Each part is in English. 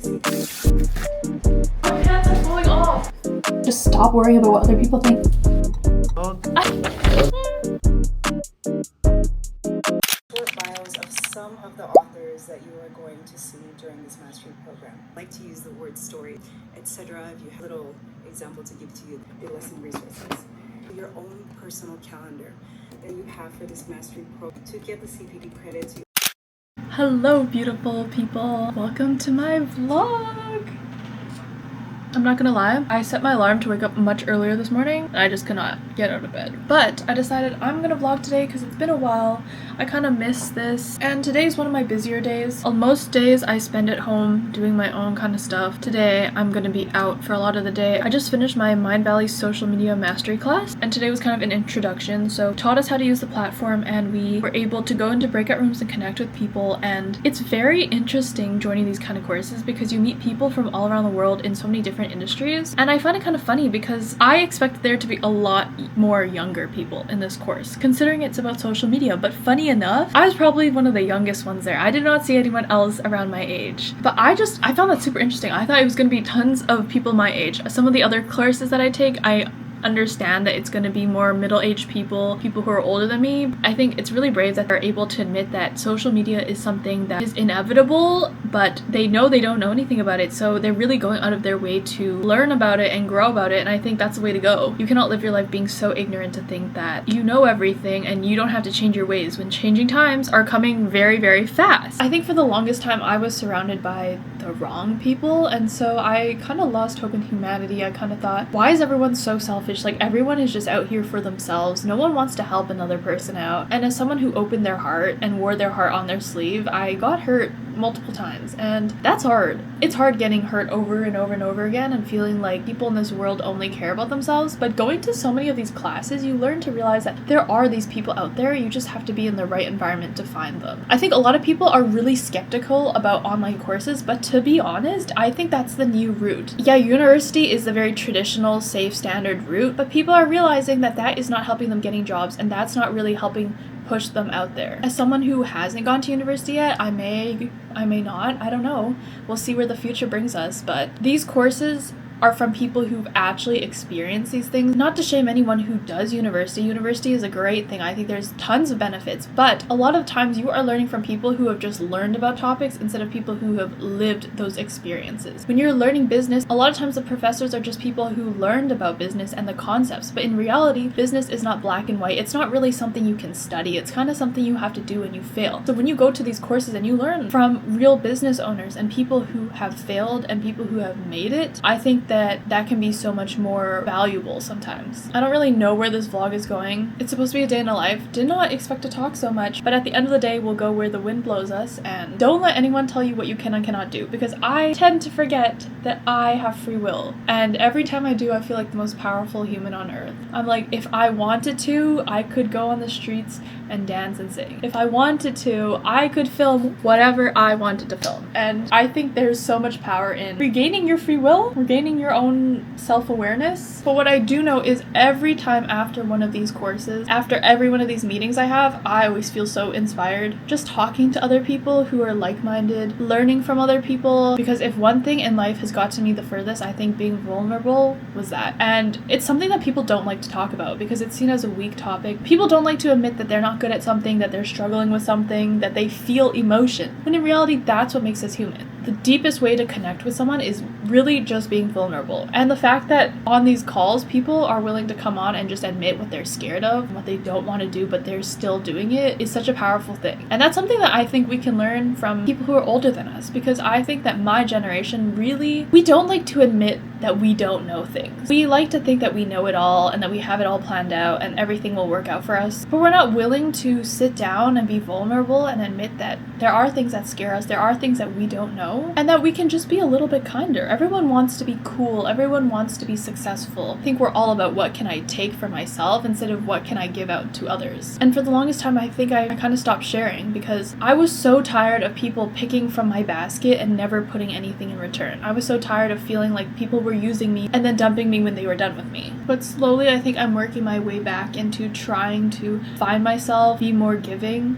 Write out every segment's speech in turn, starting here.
My pants are falling off. Just stop worrying about what other people think. Short bios of some of the authors that you are going to see during this mastery program. I like to use the word story, etc. If you have a little example to give to you, the lesson resources. Your own personal calendar that you have for this mastery program to get the CPD credits. Hello, beautiful people. Welcome to my vlog. I'm not gonna lie, I set my alarm to wake up much earlier this morning and I just could not get out of bed. But I decided I'm gonna vlog today because it's been a while. I kind of miss this, and today's one of my busier days. Most days I spend at home doing my own kind of stuff. Today I'm gonna be out for a lot of the day. I just finished my Mindvalley social media mastery class, and today was kind of an introduction. So taught us how to use the platform, and we were able to go into breakout rooms and connect with people, and it's very interesting joining these kind of courses because you meet people from all around the world in so many different industries. And I find it kind of funny because I expected there to be a lot more younger people in this course, considering it's about social media. But funny enough, I was probably one of the youngest ones there. I did not see anyone else around my age, but I found that super interesting. I thought it was going to be tons of people my age. Some of the other courses that I take, I understand that it's going to be more middle-aged people who are older than me. I think it's really brave that they're able to admit that social media is something that is inevitable, but they know they don't know anything about it, so they're really going out of their way to learn about it and grow about it, and I think that's the way to go. You cannot live your life being so ignorant to think that you know everything and you don't have to change your ways when changing times are coming very, very fast. I think for the longest time I was surrounded by the wrong people, and so I kind of lost hope in humanity. I kind of thought, why is everyone so selfish? Like, everyone is just out here for themselves. No one wants to help another person out. And as someone who opened their heart and wore their heart on their sleeve, I got hurt multiple times, and that's hard. It's hard getting hurt over and over and over again and feeling like people in this world only care about themselves. But going to so many of these classes, you learn to realize that there are these people out there. You just have to be in the right environment to find them. I think a lot of people are really skeptical about online courses, but to be honest, I think that's the new route. Yeah, university is the very traditional, safe, standard route, but people are realizing that that is not helping them getting jobs, and that's not really helping push them out there. As someone who hasn't gone to university yet, I may not, I don't know. We'll see where the future brings us, but these courses are from people who've actually experienced these things. Not to shame anyone who does university. University is a great thing. I think there's tons of benefits, but a lot of times you are learning from people who have just learned about topics instead of people who have lived those experiences. When you're learning business, a lot of times the professors are just people who learned about business and the concepts, but in reality, business is not black and white. It's not really something you can study. It's kind of something you have to do when you fail. So when you go to these courses and you learn from real business owners and people who have failed and people who have made it, I think that can be so much more valuable sometimes. I don't really know where this vlog is going. It's supposed to be a day in a life. Did not expect to talk so much, but at the end of the day, we'll go where the wind blows us, and don't let anyone tell you what you can and cannot do, because I tend to forget that I have free will, and every time I do, I feel like the most powerful human on earth. I'm like, if I wanted to, I could go on the streets and dance and sing. If I wanted to, I could film whatever I wanted to film, and I think there's so much power in regaining your free will, regaining your own self-awareness. But what I do know is every time after one of these courses, after every one of these meetings I have, I always feel so inspired. Just talking to other people who are like-minded, learning from other people, because if one thing in life has got to me the furthest, I think being vulnerable was that. And it's something that people don't like to talk about because it's seen as a weak topic. People don't like to admit that they're not good at something, that they're struggling with something, that they feel emotion, when in reality, that's what makes us human. The deepest way to connect with someone is really just being vulnerable. And the fact that on these calls, people are willing to come on and just admit what they're scared of, what they don't want to do, but they're still doing it, is such a powerful thing. And that's something that I think we can learn from people who are older than us, because I think that my generation really, we don't like to admit that we don't know things. We like to think that we know it all and that we have it all planned out and everything will work out for us, but we're not willing to sit down and be vulnerable and admit that there are things that scare us, there are things that we don't know, and that we can just be a little bit kinder. Everyone wants to be cool, everyone wants to be successful. I think we're all about what can I take for myself instead of what can I give out to others. And for the longest time, I think I kind of stopped sharing because I was so tired of people picking from my basket and never putting anything in return. I was so tired of feeling like people were using me and then dumping me when they were done with me. But slowly, I think I'm working my way back into trying to find myself, be more giving.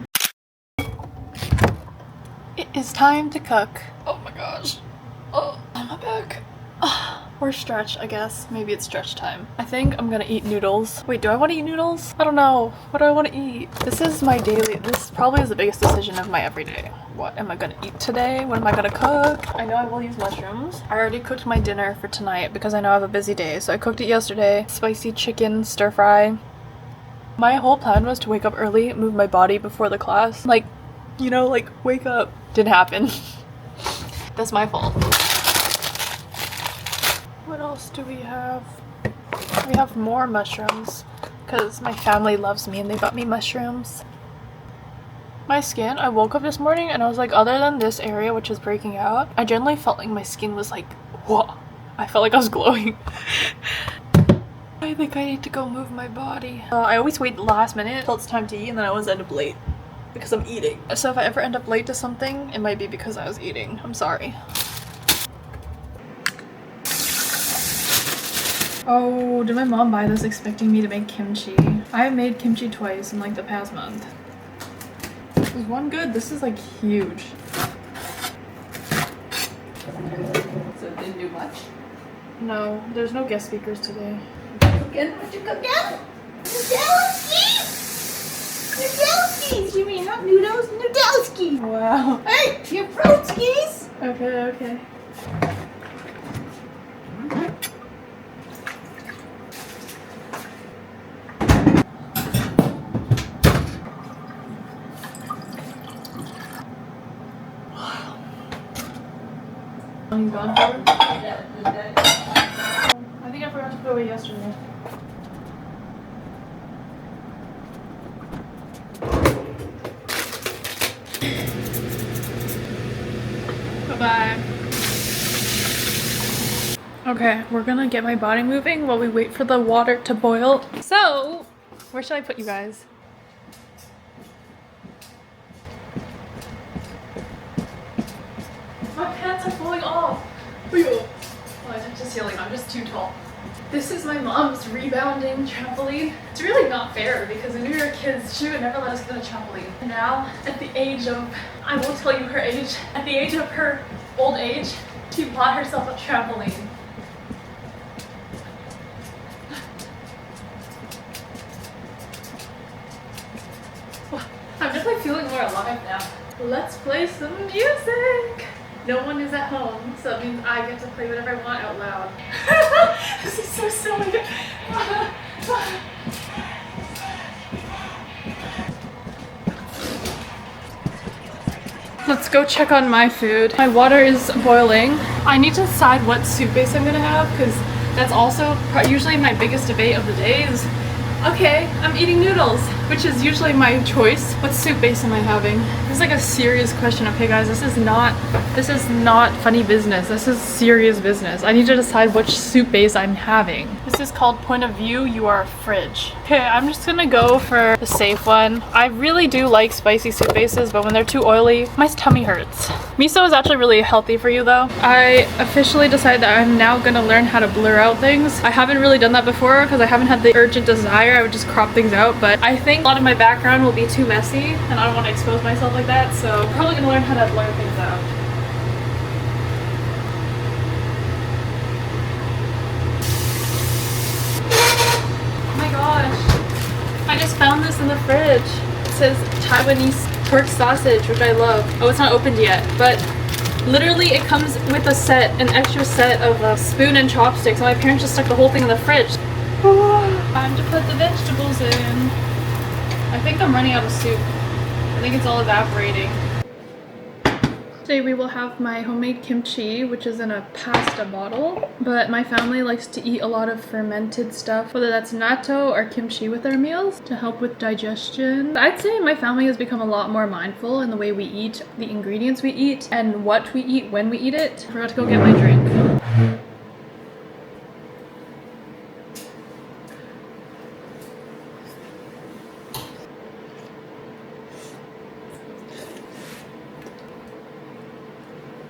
It is time to cook. Oh my gosh. Oh, Or stretch, I guess. Maybe it's stretch time. I think I'm gonna eat noodles. Wait, do I want to eat noodles? I don't know. What do I want to eat? This is my daily, this probably is the biggest decision of my everyday. What am I gonna eat today? What am I gonna cook? I know I will use mushrooms. I already cooked my dinner for tonight because I know I have a busy day. So I cooked it yesterday. Spicy chicken stir fry. My whole plan was to wake up early, move my body before the class. Like, you know, like wake up. Didn't happen. That's my fault. What else do we have? We have more mushrooms because my family loves me and they got me mushrooms. My skin, I woke up this morning and I was like, other than this area which is breaking out, I generally felt like my skin was like, whoa. I felt like I was glowing. I think I need to go move my body. I always wait the last minute till it's time to eat and then I always end up late because I'm eating. So if I ever end up late to something, it might be because I was eating. I'm sorry. Oh, did my mom buy this expecting me to make kimchi? I have made kimchi twice in like the past month. Is one good? This is like huge. So it didn't do much? No, there's no guest speakers today. Again? What you cook again? Noodleskies! Noodleskies! You mean not noodles? Noodleskies! Wow. Hey! Your fruitskis! Okay, okay. He's gone for? I think I forgot to put away yesterday. Bye-bye. Okay, we're gonna get my body moving while we wait for the water to boil. So, where should I put you guys? My pants are falling off. Oh, I touched the ceiling. I'm just too tall. This is my mom's rebounding trampoline. It's really not fair because when we were kids, she would never let us get a trampoline. And now, at the age of, I won't tell you her age, at the age of her old age, she bought herself a trampoline. I'm definitely feeling more alive now. Let's play some music. No one is at home, so it means I get to play whatever I want out loud. This is so silly. Let's go check on my food. My water is boiling. I need to decide what soup base I'm gonna have because that's also usually my biggest debate of the day is, okay, I'm eating noodles, which is usually my choice. What soup base am I having? This is like a serious question, okay guys? This is not funny business. This is serious business. I need to decide which soup base I'm having. This is called Point of View, You Are a Fridge. Okay, I'm just gonna go for the safe one. I really do like spicy soup bases, but when they're too oily, my tummy hurts. Miso is actually really healthy for you though. I officially decided that I'm now gonna learn how to blur out things. I haven't really done that before because I haven't had the urgent desire. I would just crop things out, but I think a lot of my background will be too messy and I don't want to expose myself like that, so I'm probably gonna learn how to blur things out. Oh my gosh, I just found this in the fridge. It says Taiwanese pork sausage, which I love. Oh, it's not opened yet, but literally it comes with a set, an extra set of a spoon and chopsticks, and my parents just stuck the whole thing in the fridge. Time to put the vegetables in. I think I'm running out of soup. I think it's all evaporating. Today we will have my homemade kimchi, which is in a pasta bottle. But my family likes to eat a lot of fermented stuff, whether that's natto or kimchi with their meals to help with digestion. I'd say my family has become a lot more mindful in the way we eat, the ingredients we eat, and what we eat when we eat it. I forgot to go get my drink.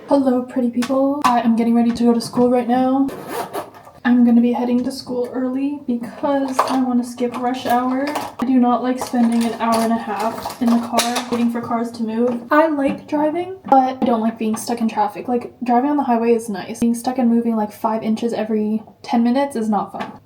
Hello, pretty people. I am getting ready to go to school right now. I'm gonna be heading to school early because I want to skip rush hour. I do not like spending an hour and a half in the car waiting for cars to move. I like driving, but I don't like being stuck in traffic. Like, driving on the highway is nice. Being stuck and moving like 5 inches every 10 minutes is not fun.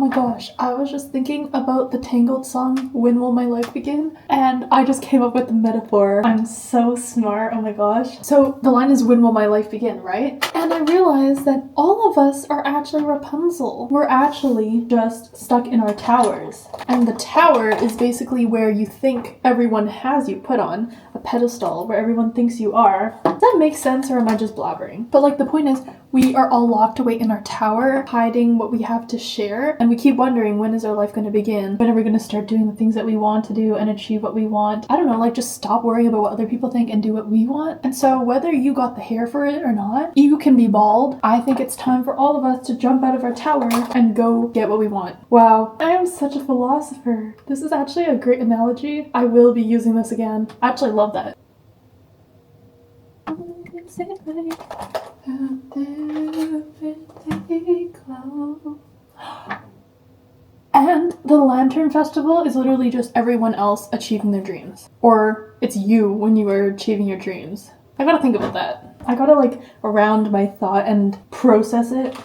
Oh my gosh, I was just thinking about the Tangled song, When Will My Life Begin? And I just came up with the metaphor. I'm so smart, oh my gosh. So the line is, when will my life begin, right? And I realized that all of us are actually Rapunzel. We're actually just stuck in our towers. And the tower is basically where you think everyone has you put on, a pedestal where everyone thinks you are. Does that make sense, or am I just blabbering? But like, the point is, we are all locked away in our tower, hiding what we have to share, and we keep wondering, when is our life going to begin? When are we going to start doing the things that we want to do and achieve what we want? I don't know, like, just stop worrying about what other people think and do what we want. And so whether you got the hair for it or not, you can be bald. I think it's time for all of us to jump out of our tower and go get what we want. Wow, I am such a philosopher. This is actually a great analogy. I will be using this again. I actually love that. And the Lantern Festival is literally just everyone else achieving their dreams. Or it's you when you are achieving your dreams. I gotta think about that. I gotta like round my thought and process it.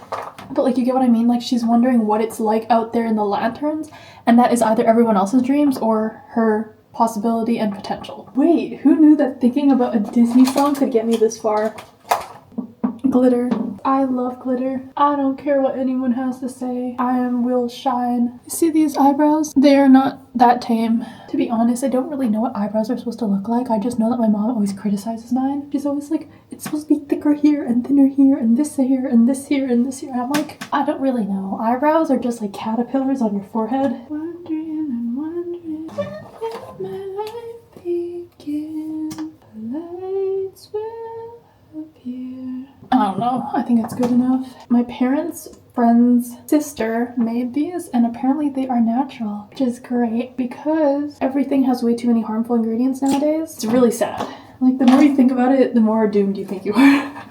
But like, you get what I mean? Like, she's wondering what it's like out there in the lanterns, and that is either everyone else's dreams or her possibility and potential. Wait, who knew that thinking about a Disney song could get me this far? Glitter. I love glitter. I don't care what anyone has to say. Will shine. You see these eyebrows? They are not that tame. To be honest, I don't really know what eyebrows are supposed to look like. I just know that my mom always criticizes mine. She's always like, it's supposed to be thicker here and thinner here and this here and this here and this here. And I'm like, I don't really know. Eyebrows are just like caterpillars on your forehead. Wondering and wondering, when will my life begin? The lights will appear. I don't know. I think it's good enough. My parents' friend's sister made these, and apparently they are natural, which is great because everything has way too many harmful ingredients nowadays. It's really sad. Like, the more you think about it, the more doomed you think you are.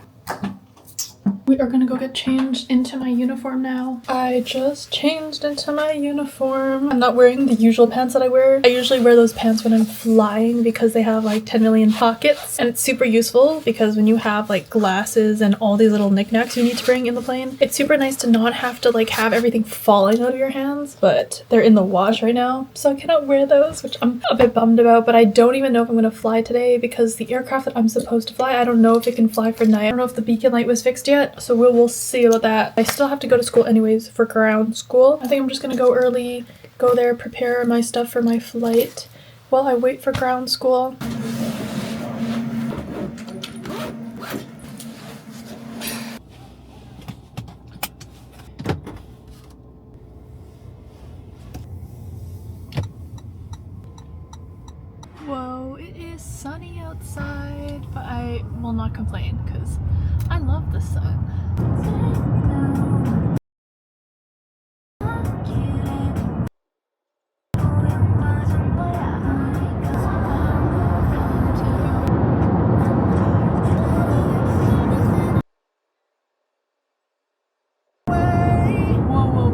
We are gonna go get changed into my uniform now. I just changed into my uniform. I'm not wearing the usual pants that I wear. I usually wear those pants when I'm flying because they have like 10 million pockets, and it's super useful because when you have like glasses and all these little knickknacks you need to bring in the plane, it's super nice to not have to like have everything falling out of your hands. But they're in the wash right now, so I cannot wear those, which I'm a bit bummed about. But I don't even know if I'm gonna fly today because the aircraft that I'm supposed to fly, I don't know if it can fly for night. I don't know if the beacon light was fixed yet. So we'll see about that. I still have to go to school anyways for ground school. I think I'm just gonna go early, go there, prepare my stuff for my flight while I wait for ground school. Whoa, it is sunny outside, but I will not complain because I love the sun. Whoa.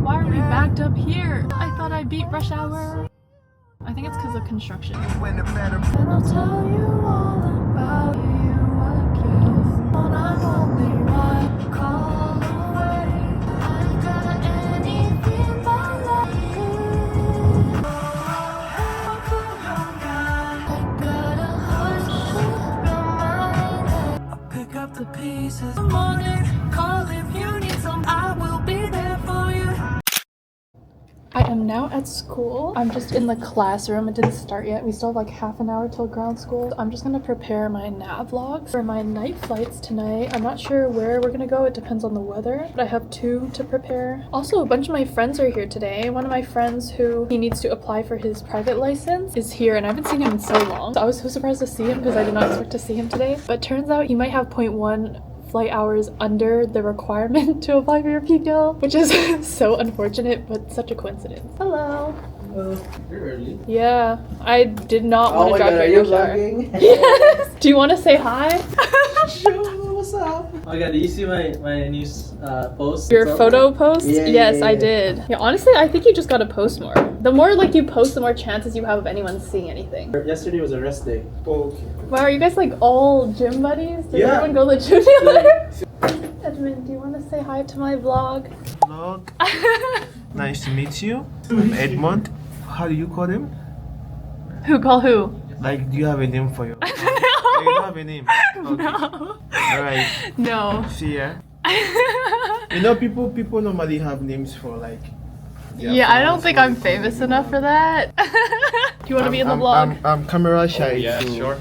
Why are we backed up here? I thought I beat rush hour. I think it's because of construction. And I'll tell you all about you again. When I'm only one call away, I've got anything but love. I got a hush reminder. I'll pick up the pieces. Morning, call if you need some. I will be there for you. I am now at school. I'm just in the classroom. It didn't start yet. We still have like half an hour till ground school. I'm just gonna prepare my nav vlogs for my night flights tonight. I'm not sure where we're gonna go. It depends on the weather, but I have 2 to prepare. Also, a bunch of my friends are here today. One of my friends who he needs to apply for his private license is here, and I haven't seen him in so long. So I was so surprised to see him because I did not expect to see him today. But turns out he might have 0.1 flight hours under the requirement to apply for your PPL, which is so unfortunate, but such a coincidence. Hello. You're early. Yeah, I did not want to Oh my drop god, are your you car. vlogging? Yes. Do you want to say hi? Sure, what's up? Oh god, did you see my new post? Your It's photo up? post? Yeah, Yes, yeah, I yeah. did. Yeah, honestly, I think you just gotta post more. The more like you post, the more chances you have of anyone seeing anything. Yesterday was a rest day. Oh, okay. Wow, are you guys like all gym buddies? Did Yeah. everyone go to the gym together? Edmund, do you want to say hi to my vlog? Vlog. Nice to meet you. I'm Edmund. How do you call him? Who call who? Like, do you have a name for you? Oh, you don't have a name. Okay. No. Alright. No. See ya. You know, people normally have names for like. their Yeah, I don't fans, think what I'm they call famous them. enough for that. Do you want to be in the vlog? I'm camera shy. Yeah, so- sure.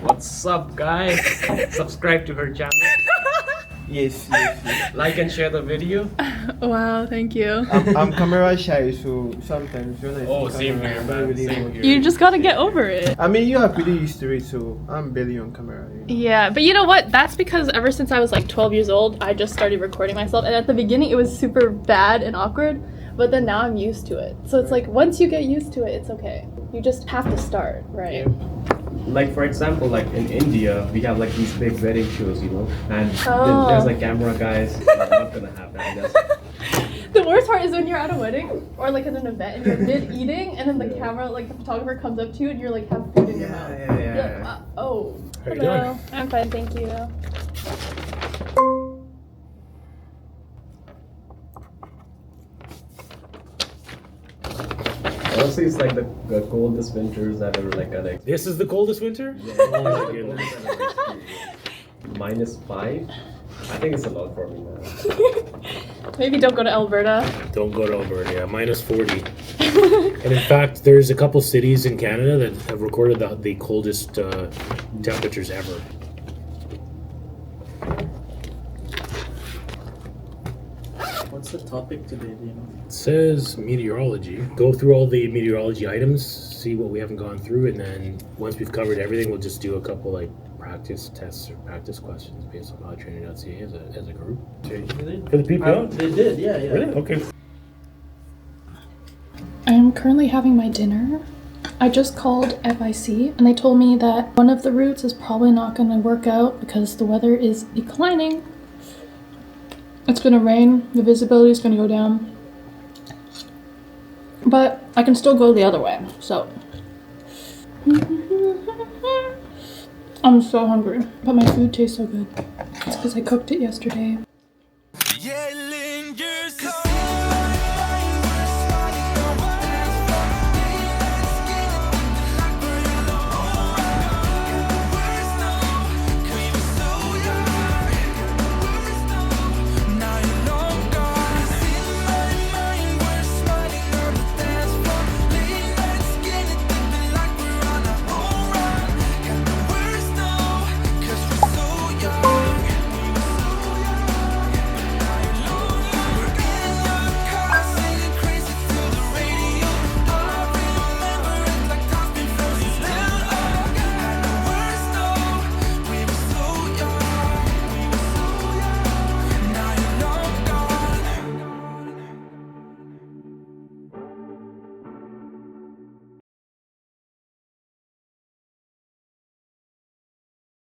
What's up, guys? Subscribe to her channel. Yes. Like and share the video. Wow, thank you. I'm camera shy, so sometimes when I Oh, see same camera, here, I don't man. really Same know. here. You just gotta get over it. I mean, you are pretty used to it, so I'm barely on camera. You know? Yeah, but you know what? That's because ever since I was like 12 years old, I just started recording myself. And at the beginning, it was super bad and awkward. But then now I'm used to it. So it's like once you get used to it, it's okay. You just have to start, right? Like for example, like in India, we have like these big wedding shows, you know, and Oh. there's like camera guys. That's not gonna happen. That's, The worst part is when you're at a wedding or like in an event and you're mid eating and then the camera, like the photographer comes up to you and you're like have food in your mouth. You're like, oh. How you Hello. doing? I'm fine, thank you. honestly, it's like the coldest winters that ever like an ex. This is the coldest winter? Yeah, Oh my it's the goodness. coldest I've ever experienced. -5. I think it's a lot for me, man. Maybe don't go to Alberta. Don't go to Alberta, yeah, -40. And in fact, there's a couple cities in Canada that have recorded the coldest temperatures ever. What's the topic today, do you know? It says meteorology. Go through all the meteorology items, see what we haven't gone through, and then once we've covered everything, we'll just do a couple like practice tests or practice questions based on howtrainer.ca as a group. For the people? They did, yeah. Really? Okay. I am currently having my dinner. I just called FIC and they told me that one of the routes is probably not going to work out because the weather is declining. It's going to rain, the visibility is going to go down. But I can still go the other way, so. I'm so hungry, but my food tastes so good. It's because I cooked it yesterday.